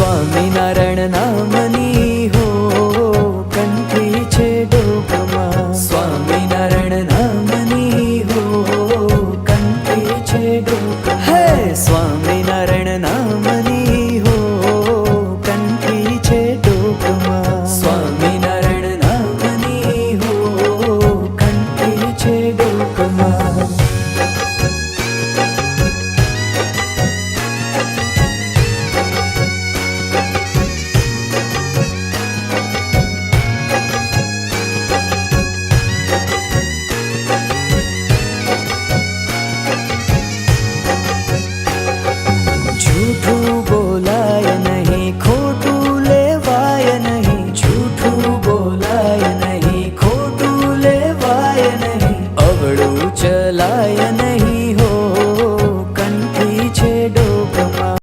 સ્વામિનારાયણ નામની હો કંઠી છે ડોકમાં, સ્વામિનારાયણ નામની હો કંઠી છે ડોકમાં, હે સ્વામિનારાયણ નામની હો કંઠી છે ડોકમાં, સ્વામિનારાયણ નામની હો કંઠી છે ડોકમાં. झूठो